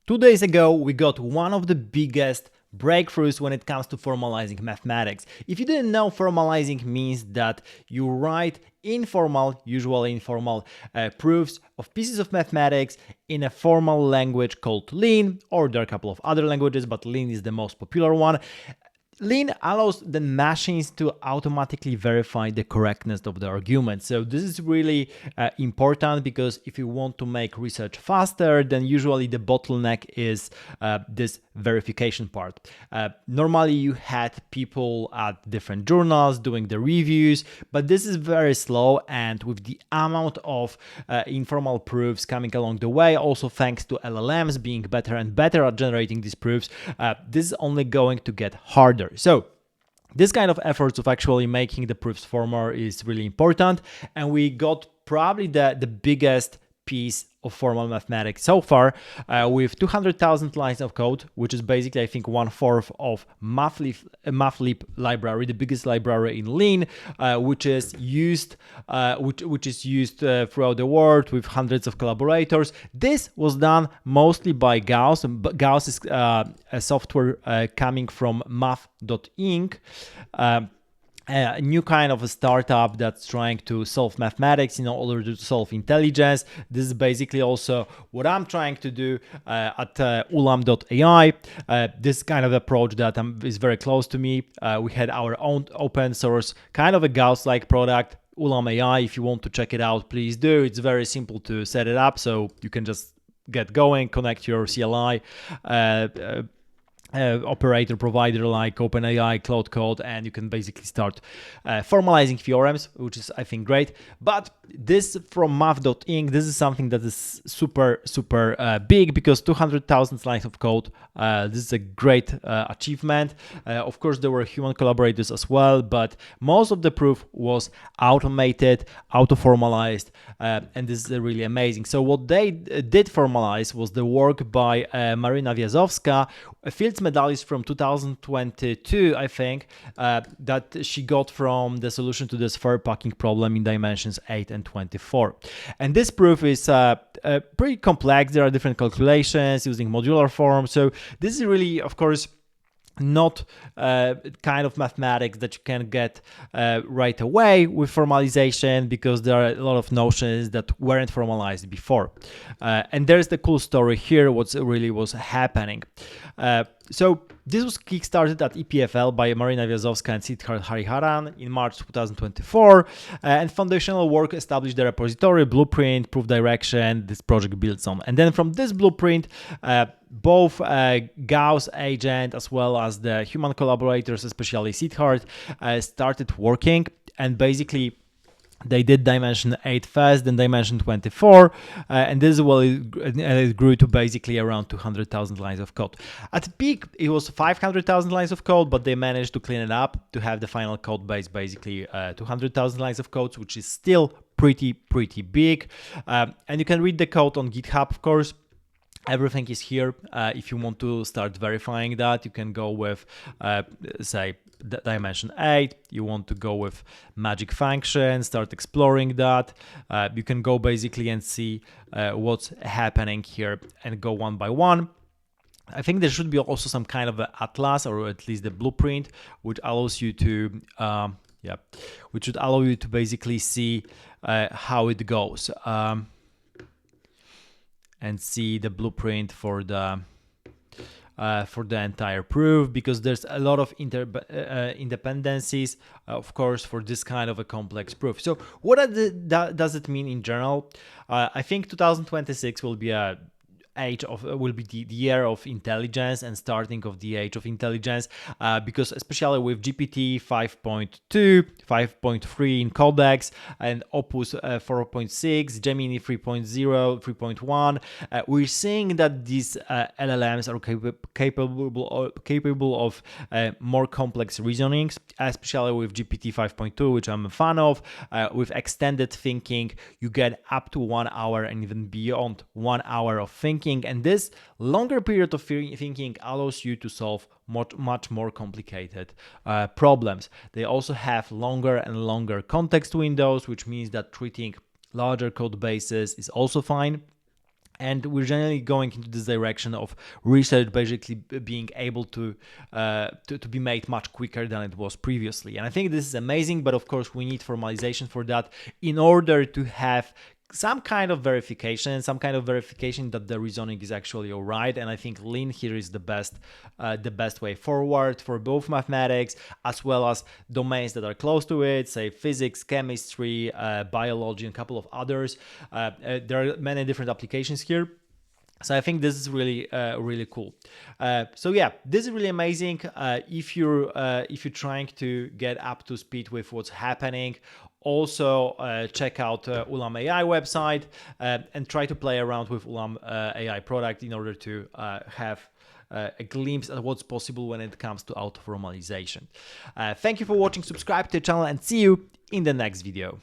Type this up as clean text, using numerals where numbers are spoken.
2 days ago, we got one of the biggest breakthroughs when it comes to formalizing mathematics. If you didn't know, formalizing means that you write usually informal proofs of pieces of mathematics in a formal language called Lean, or there are a couple of other languages, but Lean is the most popular one. Lean allows the machines to automatically verify the correctness of the argument. So this is really important, because if you want to make research faster, then usually the bottleneck is this verification part. Normally you had people at different journals doing the reviews, but this is very slow, and with the amount of informal proofs coming along the way, also thanks to LLMs being better and better at generating these proofs, this is only going to get harder. So this kind of efforts of actually making the proofs formal is really important, and we got probably the biggest piece of formal mathematics so far, with 200,000 lines of code, which is basically, I think, 1/4 of Mathlib library, the biggest library in Lean, which is used throughout the world with hundreds of collaborators. This was done mostly by Gauss. Gauss is a software coming from math.inc. A new kind of a startup that's trying to solve mathematics in order to solve intelligence. This is basically also what I'm trying to do at ulam.ai. This kind of approach that is very close to me. We had our own open source kind of a Gauss-like product, ulam.ai. If you want to check it out, please do. It's very simple to set it up, so you can just get going, connect your CLI operator provider like OpenAI, Cloud Code, and you can basically start formalizing theorems, which is, I think, great. But this from math.inc, this is something that is super big, because 200,000 lines of code. This is a great achievement. Of course, there were human collaborators as well, but most of the proof was automated, auto-formalized, and this is really amazing. So what they did formalize was the work by Marina Viazovska, a Fields Medalist from 2022, I think, that she got from the solution to this fair packing problem in dimensions 8 and 24. And this proof is pretty complex. There are different calculations using modular form. So this is really, of course, not kind of mathematics that you can get right away with formalization, because there are a lot of notions that weren't formalized before. And there's the cool story here, what really was happening. So this was kickstarted at EPFL by Marina Viazovska and Siddharth Hariharan in March 2024, and foundational work established the repository, blueprint, proof direction this project builds on. And then from this blueprint, both Gauss agent as well as the human collaborators, especially Siddharth, started working, and basically they did dimension 8 first, then dimension 24, and this is what it grew to basically around 200,000 lines of code. At peak, it was 500,000 lines of code, but they managed to clean it up to have the final code base basically 200,000 lines of code, which is still pretty big. And you can read the code on GitHub, of course. Everything is here. If you want to start verifying that, you can go with, say, dimension 8, you want to go with magic function, start exploring that. You can go basically and see what's happening here and go one by one. I think there should be also some kind of an atlas, or at least the blueprint, which allows you to which would allow you to basically see how it goes, and see the blueprint for the entire proof, because there's a lot of independencies, of course, for this kind of a complex proof. So what does it mean in general? I think 2026 will be the year of intelligence and starting of the age of intelligence, because especially with GPT 5.2, 5.3 in Codex, and Opus 4.6, Gemini 3.0, 3.1, we're seeing that these LLMs are capable of more complex reasonings, especially with GPT 5.2, which I'm a fan of. With extended thinking, you get up to 1 hour and even beyond 1 hour of thinking. And this longer period of thinking allows you to solve much more complicated problems. They also have longer and longer context windows, which means that treating larger code bases is also fine. And we're generally going into this direction of research basically being able to be made much quicker than it was previously. And I think this is amazing, but of course we need formalization for that in order to have some kind of verification that the reasoning is actually all right. And I think lean here is the best way forward for both mathematics as well as domains that are close to it, say physics, chemistry, biology, and a couple of others. There are many different applications here. So I think this is really really cool. So yeah, this is really amazing. If you're trying to get up to speed with what's happening, also check out ulam.ai website and try to play around with ulam.ai product in order to have a glimpse at what's possible when it comes to auto formalization. Thank you for watching. Subscribe to the channel and see you in the next video.